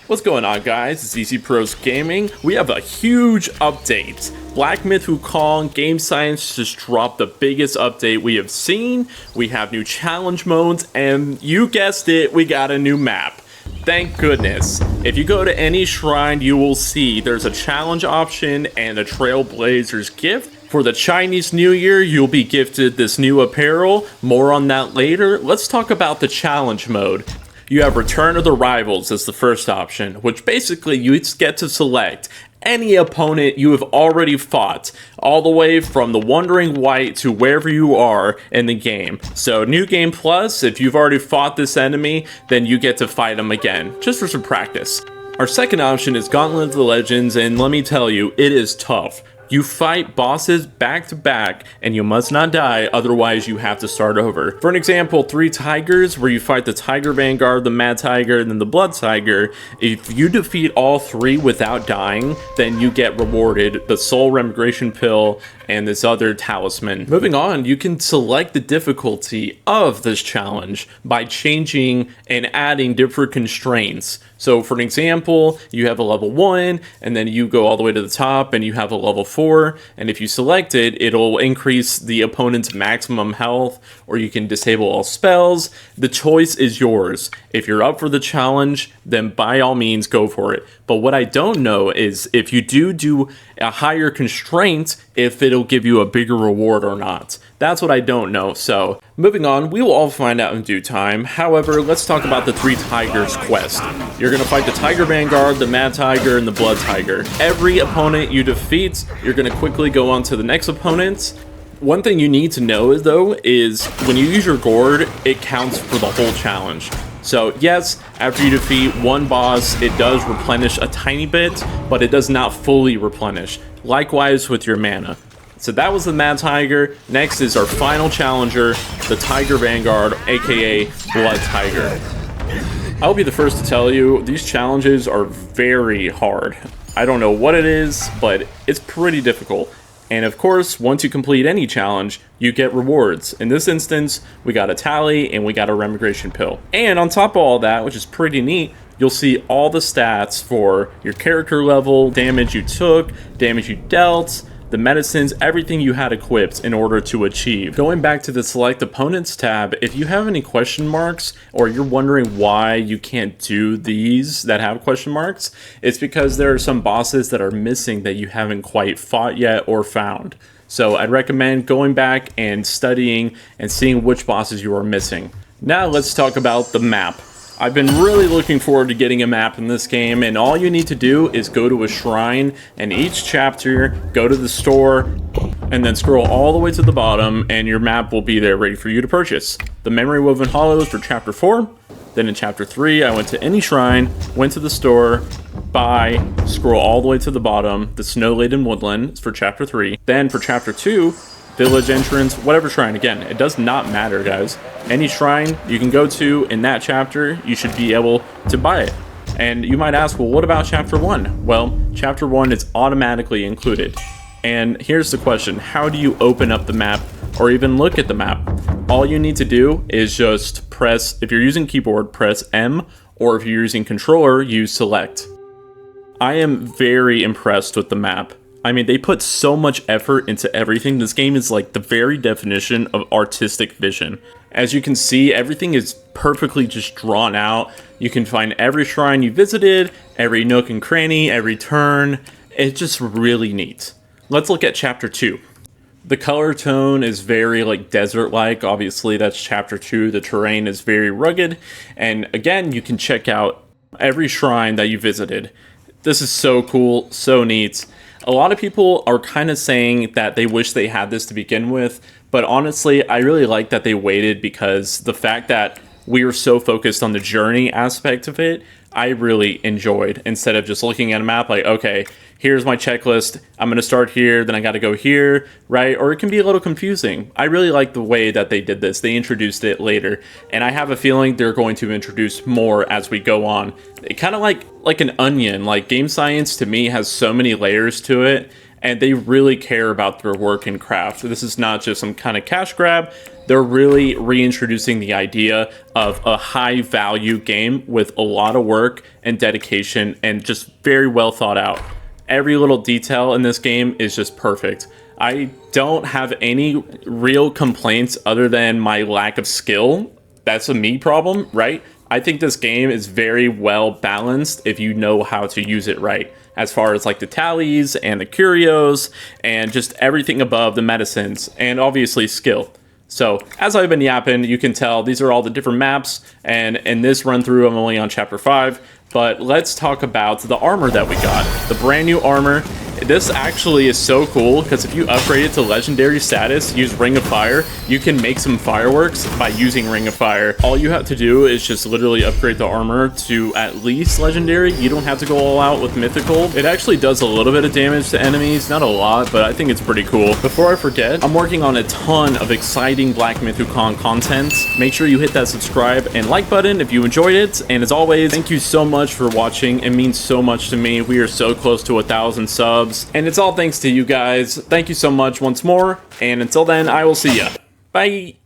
What's going on, guys? It's EasyProsGaming. We have a huge update. Black Myth Wukong Game Science just dropped the biggest update we have seen. We have new challenge modes, and you guessed it, we got a new map. Thank goodness. If you go to any shrine, you will see there's a challenge option and a Trailblazer's gift. For the Chinese New Year, you'll be gifted this new apparel. More on that later. Let's talk about the challenge mode. You have Return of the Rivals as the first option, which basically you get to select any opponent you have already fought, all the way from the Wandering White to wherever you are in the game. So New Game Plus, if you've already fought this enemy, then you get to fight them again, just for some practice. Our second option is Gauntlet of the Legends, and let me tell you, it is tough. You fight bosses back to back, and you must not die, otherwise you have to start over. For an example, 3 Tigers, where you fight the Tiger Vanguard, the Mad Tiger, and then the Blood Tiger. If you defeat all 3 without dying, then you get rewarded the Soul Remigration Pill and this other talisman. Moving on, you can select the difficulty of this challenge by changing and adding different constraints. So for an example, you have a level 1, and then you go all the way to the top, and you have a level 4, and if you select it, it'll increase the opponent's maximum health, or you can disable all spells. The choice is yours. If you're up for the challenge, then by all means go for it. But what I don't know is if you do a higher constraint, if it'll give you a bigger reward or not. That's what I don't know. So moving on, we will all find out in due time. However, let's talk about the 3 Tigers quest. You're going to fight the Tiger Vanguard, the Mad Tiger, and the Blood Tiger. Every opponent you defeat, you're going to quickly go on to the next opponents. One thing you need to know, though, is when you use your Gourd, it counts for the whole challenge. So yes, after you defeat one boss, it does replenish a tiny bit, but it does not fully replenish. Likewise with your mana. So that was the Mad Tiger. Next is our final challenger, the Tiger Vanguard, aka Blood Tiger. I'll be the first to tell you, these challenges are very hard. I don't know what it is, but it's pretty difficult. And of course, once you complete any challenge, you get rewards. In this instance, we got a tally and we got a remigration pill. And on top of all that, which is pretty neat, you'll see all the stats for your character level, damage you took, damage you dealt, the medicines, everything you had equipped in order to achieve. Going back to the Select Opponents tab, if you have any question marks or you're wondering why you can't do these that have question marks, it's because there are some bosses that are missing that you haven't quite fought yet or found. So I'd recommend going back and studying and seeing which bosses you are missing. Now let's talk about the map. I've been really looking forward to getting a map in this game, and all you need to do is go to a shrine, and each chapter, go to the store, and then scroll all the way to the bottom, and your map will be there ready for you to purchase. The Memory Woven Hollows for Chapter 4, then in Chapter 3, I went to any shrine, went to the store, buy, scroll all the way to the bottom, the Snow-Laden Woodland for Chapter 3, then for Chapter 2, Village entrance, whatever shrine. Again, it does not matter, guys. Any shrine you can go to in that chapter, you should be able to buy it. And you might ask, well, what about Chapter 1? Well, Chapter 1 is automatically included. And here's the question, how do you open up the map or even look at the map? All you need to do is just press, if you're using keyboard, press M, or if you're using controller, use select. I am very impressed with the map. I mean, they put so much effort into everything. This game is like the very definition of artistic vision. As you can see, everything is perfectly just drawn out. You can find every shrine you visited, every nook and cranny, every turn. It's just really neat. Let's look at Chapter 2. The color tone is very like desert-like. Obviously, that's Chapter 2. The terrain is very rugged. And again, you can check out every shrine that you visited. This is so cool, so neat. A lot of people are kind of saying that they wish they had this to begin with, but honestly, I really like that they waited because the fact that we were so focused on the journey aspect of it, I really enjoyed, instead of just looking at a map like, okay, here's my checklist, I'm going to start here, then I got to go here, right? Or it can be a little confusing. I really like the way that they did this. They introduced it later, and I have a feeling they're going to introduce more as we go on. It kind of like an onion. Like, game science to me has so many layers to it, and they really care about their work and craft. This is not just some kind of cash grab. They're really reintroducing the idea of a high value game with a lot of work and dedication and just very well thought out. Every little detail in this game is just perfect. I don't have any real complaints other than my lack of skill. That's a me problem, right? I think this game is very well balanced if you know how to use it right, as far as like the tallies and the curios and just everything above the medicines and obviously skill. So as I've been yapping, you can tell these are all the different maps, and in this run through I'm only on chapter 5, but let's talk about the armor that we got. The brand new armor. This actually is so cool because if you upgrade it to legendary status, use Ring of Fire, you can make some fireworks by using Ring of Fire. All you have to do is just literally upgrade the armor to at least legendary. You don't have to go all out with mythical. It actually does a little bit of damage to enemies, not a lot, but I think it's pretty cool. Before I forget, I'm working on a ton of exciting Black Myth Wukong content. Make sure you hit that subscribe and like button if you enjoyed it. And as always, thank you so much for watching. It means so much to me. We are so close to 1,000 subs. And it's all thanks to you guys. Thank you so much once more. And until then, I will see ya. Bye.